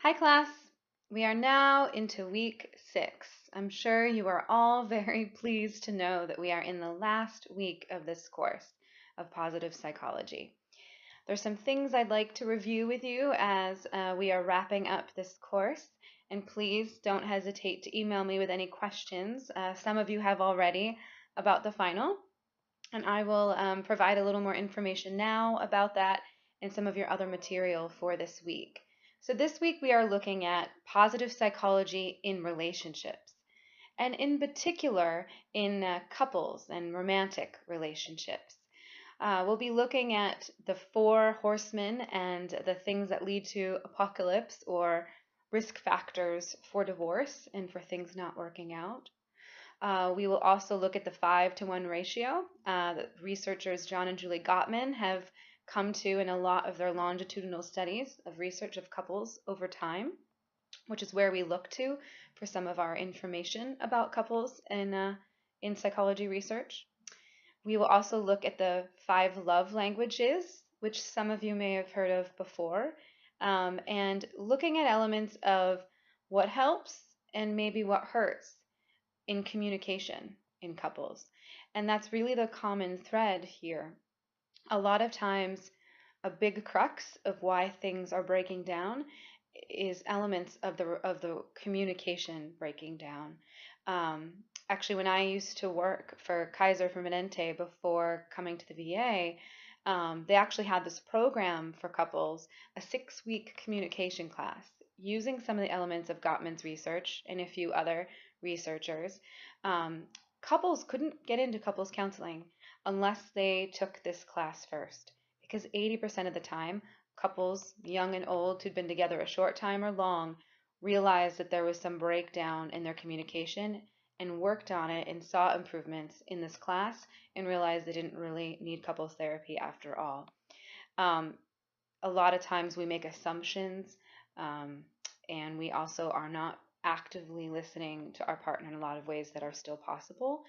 Hi class, we are now into week 6. I'm sure you are all very pleased to know that we are in the last week of this course of positive psychology. There's some things I'd like to review with you as we are wrapping up this course, and please don't hesitate to email me with any questions. Some of you have already about the final, and I will provide a little more information now about that and some of your other material for this week. So this week we are looking at positive psychology in relationships, and in particular in couples and romantic relationships. We'll be looking at the 4 horsemen and the things that lead to apocalypse or risk factors for divorce and for things not working out. We will also look at the 5-to-1 ratio that researchers John and Julie Gottman have come to in a lot of their longitudinal studies of research of couples over time, which is where we look to for some of our information about couples in psychology research. We will also look at the 5 love languages, which some of you may have heard of before, and looking at elements of what helps and maybe what hurts in communication in couples. And that's really the common thread here. A lot of times, a big crux of why things are breaking down is elements of the communication breaking down. Actually, when I used to work for Kaiser Permanente before coming to the VA, they actually had this program for couples, a 6-week communication class, using some of the elements of Gottman's research and a few other researchers. Couples couldn't get into couples counseling unless they took this class first, because 80% of the time, couples, young and old, who'd been together a short time or long, realized that there was some breakdown in their communication and worked on it and saw improvements in this class and realized they didn't really need couples therapy after all. A lot of times we make assumptions, and we also are not actively listening to our partner in a lot of ways that are still possible.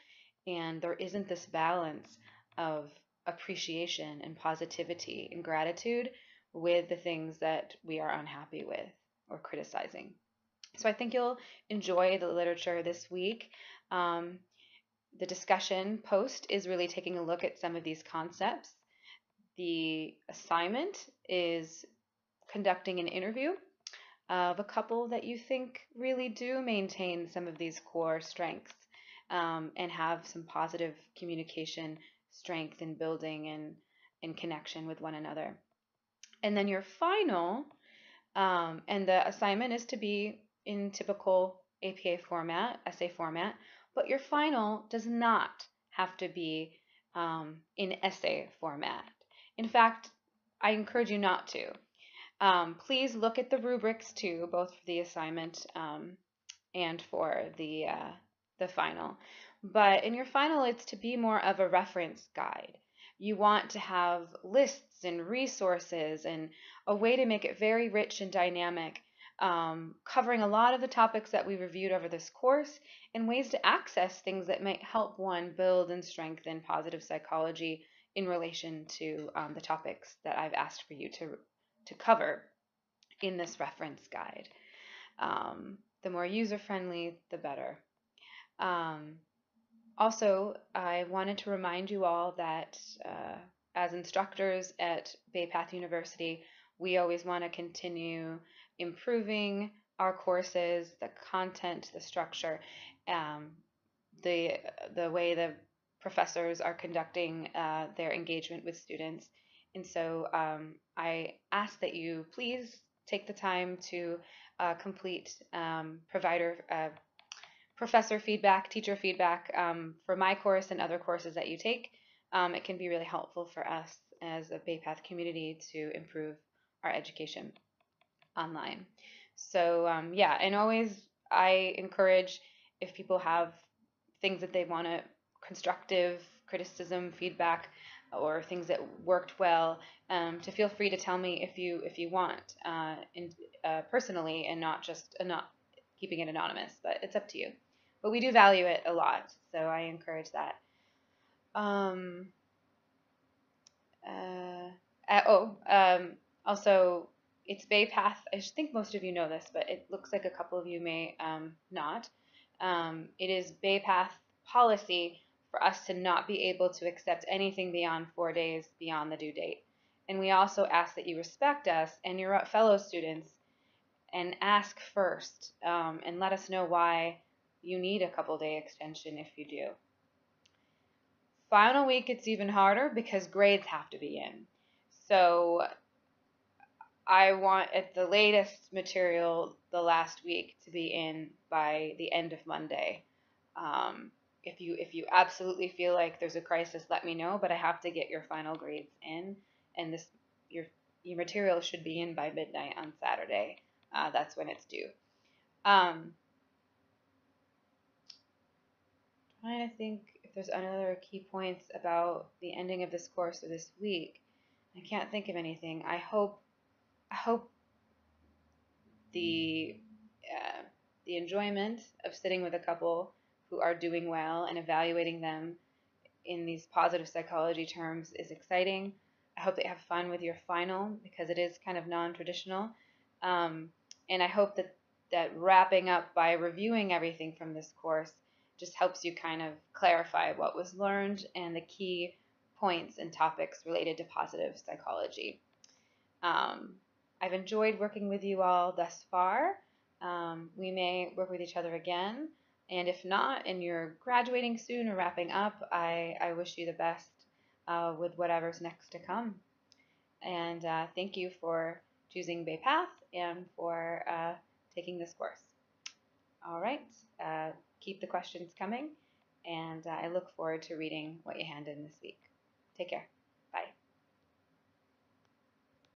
And there isn't this balance of appreciation and positivity and gratitude with the things that we are unhappy with or criticizing. So I think you'll enjoy the literature this week. The discussion post is really taking a look at some of these concepts. The assignment is conducting an interview of a couple that you think really do maintain some of these core strengths, and have some positive communication strength in building and in connection with one another. And then your final, and the assignment is to be in typical APA format, essay format, but your final does not have to be in essay format. In fact, I encourage you not to. Please look at the rubrics too, both for the assignment and for the final. But in your final, it's to be more of a reference guide. You want to have lists and resources and a way to make it very rich and dynamic, covering a lot of the topics that we reviewed over this course and ways to access things that might help one build and strengthen positive psychology in relation to the topics that I've asked for you to cover in this reference guide. The more user-friendly, the better. Also, I wanted to remind you all that as instructors at Bay Path University, we always want to continue improving our courses, the content, the structure, the way the professors are conducting their engagement with students. And so I ask that you please take the time to complete professor feedback, teacher feedback for my course and other courses that you take. It can be really helpful for us as a Bay Path community to improve our education online. So yeah, and always I encourage, if people have things that they want to, constructive criticism, feedback, or things that worked well, to feel free to tell me if you want, personally, and not keeping it anonymous. But it's up to you. But we do value it a lot, so I encourage that. Also, it's Bay Path. I think most of you know this, but it looks like a couple of you may not. It is Bay Path policy for us to not be able to accept anything beyond 4 days beyond the due date. And we also ask that you respect us and your fellow students and ask first, and let us know why you need a couple day extension if you do. Final week, it's even harder because grades have to be in. So I want at the latest material the last week to be in by the end of Monday. If you absolutely feel like there's a crisis, let me know. But I have to get your final grades in, and your material should be in by midnight on Saturday. That's when it's due. Trying to think if there's other key points about the ending of this course or this week. I can't think of anything. I hope the the enjoyment of sitting with a couple who are doing well and evaluating them in these positive psychology terms is exciting. I hope that you have fun with your final because it is kind of non-traditional. And I hope that wrapping up by reviewing everything from this course just helps you kind of clarify what was learned and the key points and topics related to positive psychology. I've enjoyed working with you all thus far. We may work with each other again. And if not, and you're graduating soon or wrapping up, I wish you the best with whatever's next to come. And thank you for choosing Bay Path and for taking this course. All right, keep the questions coming, and I look forward to reading what you hand in this week. Take care.